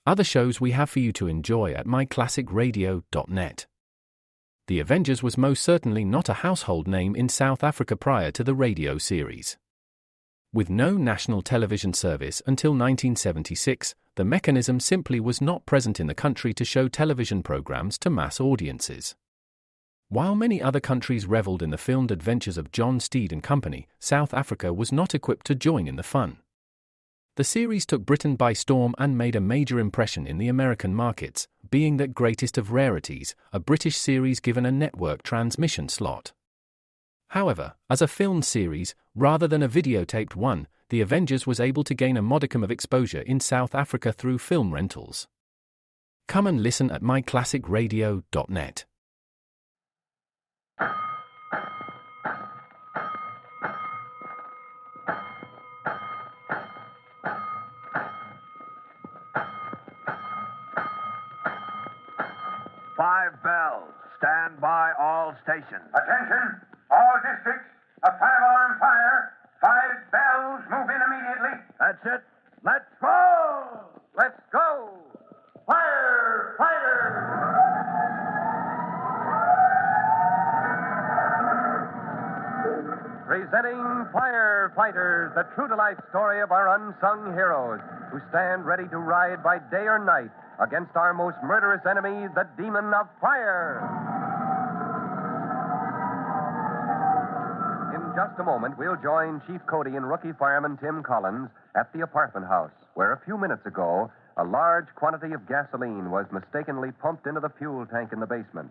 other shows we have for you to enjoy at myclassicradio.net. The Avengers was most certainly not a household name in South Africa prior to the radio series. With no national television service until 1976, the mechanism simply was not present in the country to show television programs to mass audiences. While many other countries reveled in the filmed adventures of John Steed and company, South Africa was not equipped to join in the fun. The series took Britain by storm and made a major impression in the American markets, being that greatest of rarities, a British series given a network transmission slot. However, as a filmed series, rather than a videotaped one, The Avengers was able to gain a modicum of exposure in South Africa through film rentals. Come and listen at myclassicradio.net. Five bells. Stand by all stations. Attention, all districts. A five-alarm fire. 5 bells. Move in immediately. That's it. Let's go! Let's go. Firefighter. Presenting Firefighters, the true-to-life story of our unsung heroes who stand ready to ride by day or night against our most murderous enemy, the demon of fire. In just a moment, we'll join Chief Cody and rookie fireman Tim Collins at the apartment house, where a few minutes ago, a large quantity of gasoline was mistakenly pumped into the fuel tank in the basement.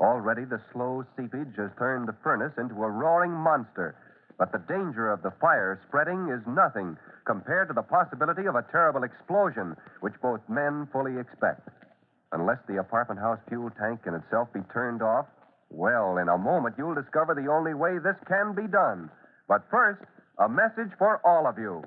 Already, the slow seepage has turned the furnace into a roaring monster, but the danger of the fire spreading is nothing compared to the possibility of a terrible explosion, which both men fully expect. Unless the apartment house fuel tank can itself be turned off, well, in a moment you'll discover the only way this can be done. But first, a message for all of you.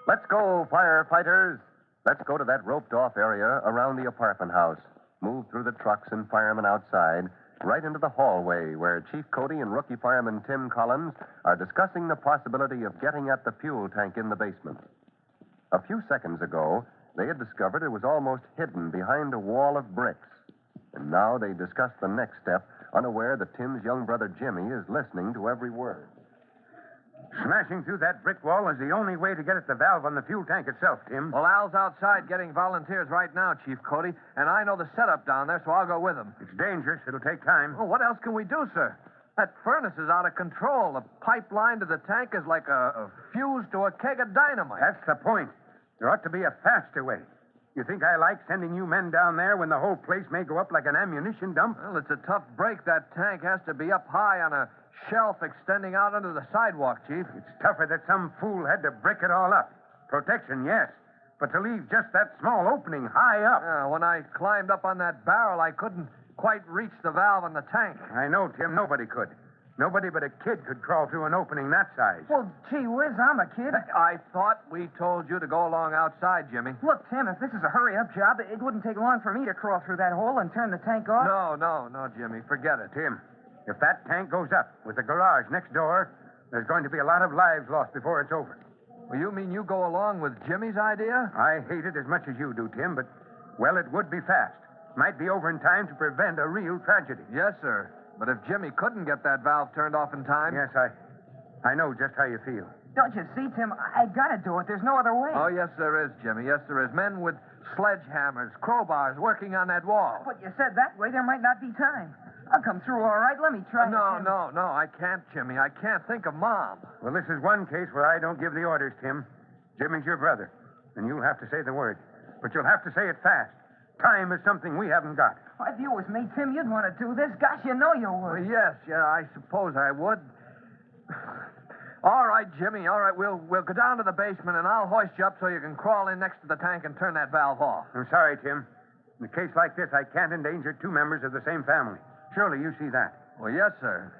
Let's go, firefighters. Let's go to that roped-off area around the apartment house. Move through the trucks and firemen outside, right into the hallway where Chief Cody and rookie fireman Tim Collins are discussing the possibility of getting at the fuel tank in the basement. A few seconds ago, they had discovered it was almost hidden behind a wall of bricks. And now they discuss the next step, unaware that Tim's young brother Jimmy is listening to every word. Smashing through that brick wall is the only way to get at the valve on the fuel tank itself, Tim. Well, Al's outside getting volunteers right now, Chief Cody, and I know the setup down there, so I'll go with him. It's dangerous. It'll take time. Oh, what else can we do, sir? That furnace is out of control. The pipeline to the tank is like a fuse to a keg of dynamite. That's the point. There ought to be a faster way. You think I like sending you men down there when the whole place may go up like an ammunition dump? Well, it's a tough break. That tank has to be up high on a shelf extending out under the sidewalk, Chief. It's tougher that some fool had to brick it all up. Protection, yes. But to leave just that small opening high up. When I climbed up on that barrel, I couldn't quite reach the valve in the tank. I know, Tim. Nobody could. Nobody but a kid could crawl through an opening that size. Well, gee whiz, I'm a kid. I thought we told you to go along outside, Jimmy. Look, Tim, if this is a hurry-up job, it wouldn't take long for me to crawl through that hole and turn the tank off. No, Jimmy. Forget it. Tim, if that tank goes up with the garage next door, there's going to be a lot of lives lost before it's over. Well, you mean you go along with Jimmy's idea? I hate it as much as you do, Tim, but, well, it would be fast. Might be over in time to prevent a real tragedy. Yes, sir. But if Jimmy couldn't get that valve turned off in time... Yes, I know just how you feel. Don't you see, Tim? I gotta do it. There's no other way. Oh, yes, there is, Jimmy. Yes, there is. Men with sledgehammers, crowbars, working on that wall. But you said that way there might not be time. I'll come through all right. Let me try. No, I can't, Jimmy. I can't think of Mom. Well, this is one case where I don't give the orders, Tim. Jimmy's your brother, and you'll have to say the word. But you'll have to say it fast. Time is something we haven't got. If you was me, Tim, you'd want to do this. Gosh, you know you would. Well, yes, I suppose I would. All right, Jimmy, all right. We'll go down to the basement, and I'll hoist you up so you can crawl in next to the tank and turn that valve off. I'm sorry, Tim. In a case like this, I can't endanger 2 members of the same family. Surely you see that. Well, yes, sir.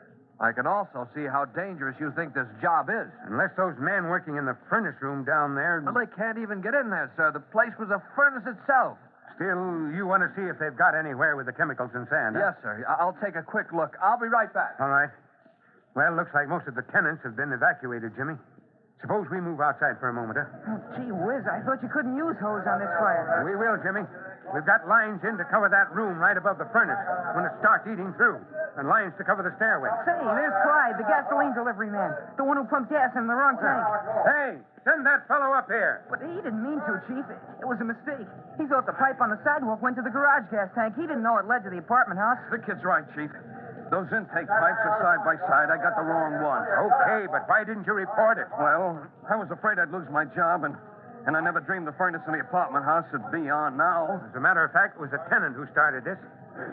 I can also see how dangerous you think this job is. Unless those men working in the furnace room down there... Well, they can't even get in there, sir. The place was a furnace itself. Still, you want to see if they've got anywhere with the chemicals and sand, huh? Yes, sir. I'll take a quick look. I'll be right back. All right. Well, looks like most of the tenants have been evacuated, Jimmy. Suppose we move outside for a moment, huh? Oh, gee whiz, I thought you couldn't use hose on this fire. We will, Jimmy. We've got lines in to cover that room right above the furnace when it starts eating through, and lines to cover the stairway. Say, there's Clyde, the gasoline delivery man. The one who pumped gas in the wrong tank. Hey, send that fellow up here. But he didn't mean to, Chief. It was a mistake. He thought the pipe on the sidewalk went to the garage gas tank. He didn't know it led to the apartment house. The kid's right, Chief. Those intake pipes are side by side. I got the wrong one. Okay, but why didn't you report it? Well, I was afraid I'd lose my job, and I never dreamed the furnace in the apartment house would be on now. As a matter of fact, it was a tenant who started this.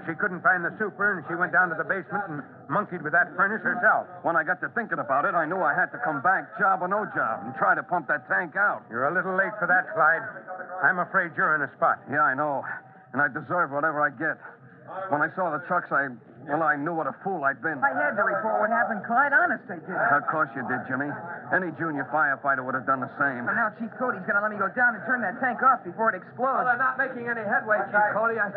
She couldn't find the super, and she went down to the basement and monkeyed with that furnace herself. When I got to thinking about it, I knew I had to come back, job or no job, and try to pump that tank out. You're a little late for that, Clyde. I'm afraid you're in a spot. Yeah, I know. And I deserve whatever I get. When I saw the trucks, I knew what a fool I'd been. I had to report what happened, Clyde. Honest, I did. Of course you did, Jimmy. Any junior firefighter would have done the same. But now Chief Cody's going to let me go down and turn that tank off before it explodes. Well, they're not making any headway, Chief Cody. I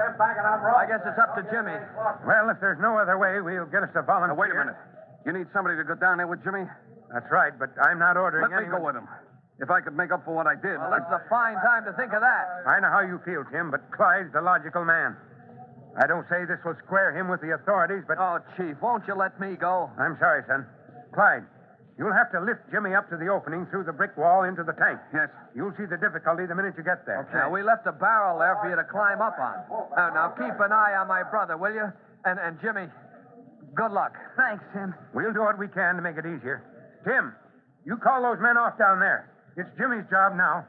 guess it's up to Jimmy. Well, if there's no other way, we'll get us a volunteer. Now, wait a minute. You need somebody to go down there with Jimmy? That's right, but I'm not ordering Let me go with him. If I could make up for what I did. Well, this is a fine time to think of that. I know how you feel, Tim, but Clyde's the logical man. I don't say this will square him with the authorities, but... Oh, Chief, won't you let me go? I'm sorry, son. Clyde, you'll have to lift Jimmy up to the opening through the brick wall into the tank. Yes. You'll see the difficulty the minute you get there. Okay. Now, we left a barrel there for you to climb up on. Now, keep an eye on my brother, will you? And Jimmy, good luck. Thanks, Tim. We'll do what we can to make it easier. Tim, you call those men off down there. It's Jimmy's job now.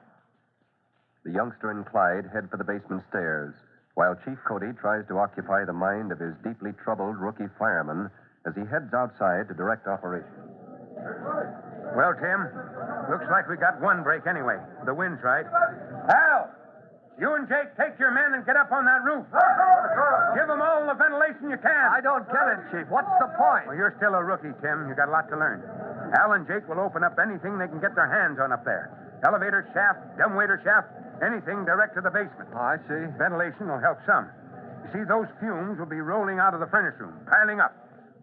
The youngster and Clyde head for the basement stairs, while Chief Cody tries to occupy the mind of his deeply troubled rookie fireman as he heads outside to direct operations. Well, Tim, looks like we got one break anyway. The wind's right. Al, you and Jake take your men and get up on that roof. Give them all the ventilation you can. I don't get it, Chief. What's the point? Well, you're still a rookie, Tim. You got a lot to learn. Al and Jake will open up anything they can get their hands on up there. Elevator shaft, dumbwaiter shaft, anything direct to the basement. Oh, I see. Ventilation will help some. You see, those fumes will be rolling out of the furnace room, piling up.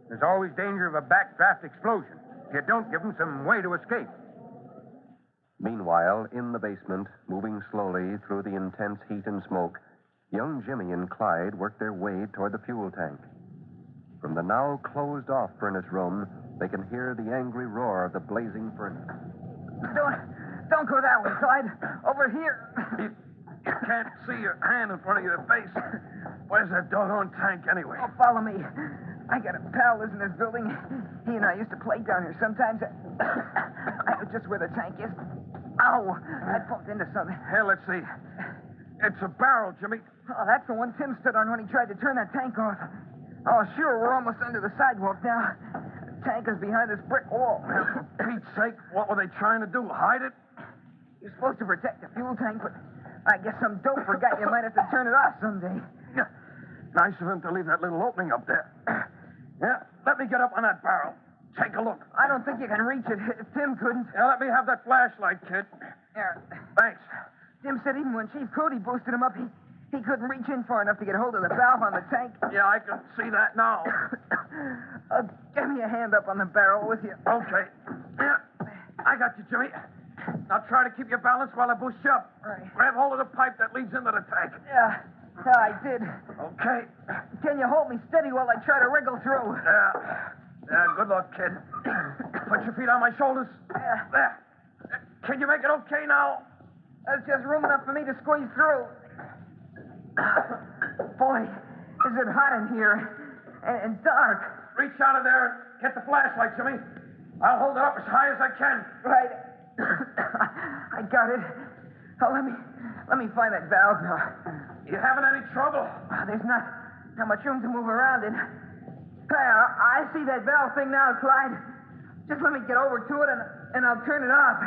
There's always danger of a backdraft explosion if you don't give them some way to escape. Meanwhile, in the basement, moving slowly through the intense heat and smoke, young Jimmy and Clyde work their way toward the fuel tank. From the now closed-off furnace room, they can hear the angry roar of the blazing furnace. Don't go that way, Clyde. Over here. You can't see your hand in front of your face. Where's that doggone tank anyway? Oh, follow me. I got a pal lives in this building. He and I used to play down here sometimes. I know just where the tank is. Ow! I bumped into something. Here, let's see. It's a barrel, Jimmy. Oh, that's the one Tim stood on when he tried to turn that tank off. Oh, sure, we're almost under the sidewalk now. The tank is behind this brick wall. For Pete's sake, what were they trying to do? Hide it? You're supposed to protect the fuel tank, but I guess some dope forgot you might have to turn it off someday. Yeah. Nice of him to leave that little opening up there. Yeah, let me get up on that barrel. Take a look. I don't think you can reach it if Tim couldn't. Yeah, let me have that flashlight, kid. Yeah. Thanks. Tim said even when Chief Cody boosted him up, he couldn't reach in far enough to get hold of the valve on the tank. Yeah, I can see that now. Give me a hand up on the barrel with you. Okay. Yeah, I got you, Jimmy. Now try to keep your balance while I boost you up. Right. Grab hold of the pipe that leads into the tank. Yeah, I did. Okay. Can you hold me steady while I try to wriggle through? Yeah, good luck, kid. Put your feet on my shoulders. Yeah. There. Can you make it okay now? That's just room enough for me to squeeze through. Boy, is it hot in here. And dark. Reach out of there and get the flashlight, Jimmy. I'll hold it up as high as I can. Right. I got it. Oh, let me find that valve now. You having any trouble? There's not much room to move around in. I see that valve thing now, Clyde. Just let me get over to it and I'll turn it off.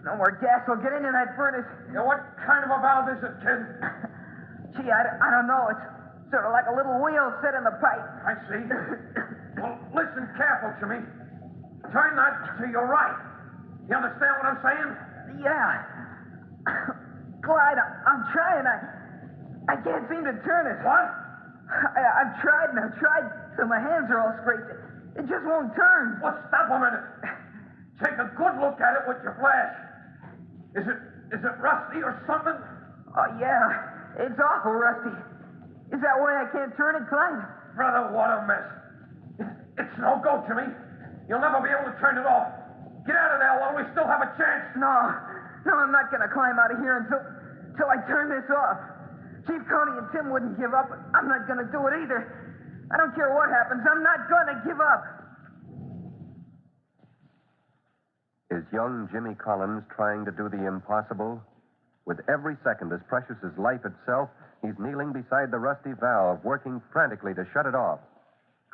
No more gas will get into that furnace. Yeah, what kind of a valve is it, kid? Gee, I don't know. It's sort of like a little wheel set in the pipe. I see. Well, listen careful to me. Turn that to your right. You understand what I'm saying? Yeah. Clyde, I'm trying. I can't seem to turn it. What? I've tried and I've tried till my hands are all scraped. It just won't turn. Well, stop a minute. Take a good look at it with your flash. Is it rusty or something? Oh, yeah. It's awful rusty. Is that why I can't turn it, Clyde? Brother, what a mess. It's no go, Jimmy. You'll never be able to turn it off. Get out of there while we still have a chance. No, I'm not going to climb out of here until I turn this off. Chief Cody and Tim wouldn't give up. I'm not going to do it either. I don't care what happens. I'm not going to give up. Is young Jimmy Collins trying to do the impossible? With every second as precious as life itself, he's kneeling beside the rusty valve, working frantically to shut it off.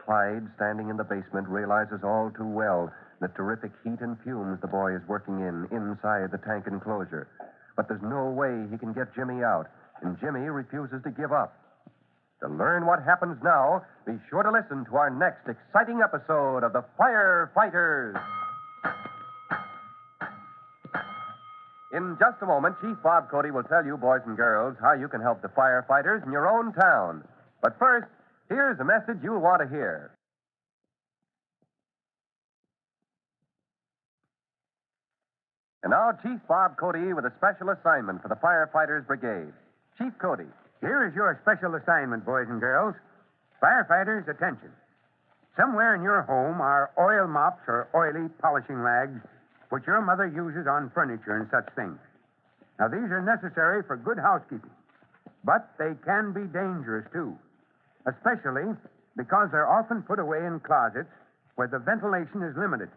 Clyde, standing in the basement, realizes all too well the terrific heat and fumes the boy is working inside the tank enclosure. But there's no way he can get Jimmy out, and Jimmy refuses to give up. To learn what happens now, be sure to listen to our next exciting episode of the Firefighters. In just a moment, Chief Bob Cody will tell you, boys and girls, how you can help the firefighters in your own town. But first, here's a message you'll want to hear. And now, Chief Bob Cody with a special assignment for the Firefighters Brigade. Chief Cody. Here is your special assignment, boys and girls. Firefighters, attention. Somewhere in your home are oil mops or oily polishing rags which your mother uses on furniture and such things. Now, these are necessary for good housekeeping, but they can be dangerous, too, especially because they're often put away in closets where the ventilation is limited.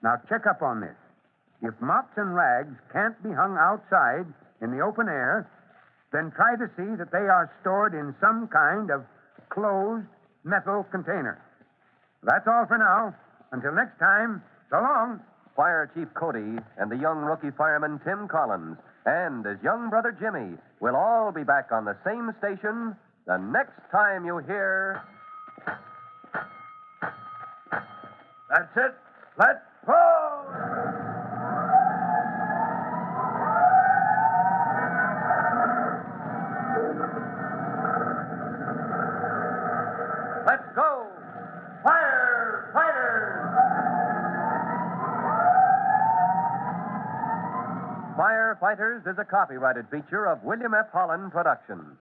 Now, check up on this. If mops and rags can't be hung outside in the open air, then try to see that they are stored in some kind of closed metal container. That's all for now. Until next time, so long. Fire Chief Cody and the young rookie fireman Tim Collins and his young brother Jimmy will all be back on the same station the next time you hear... That's it. Let's go! Let's go! Firefighters! Firefighters is a copyrighted feature of William F. Holland Productions.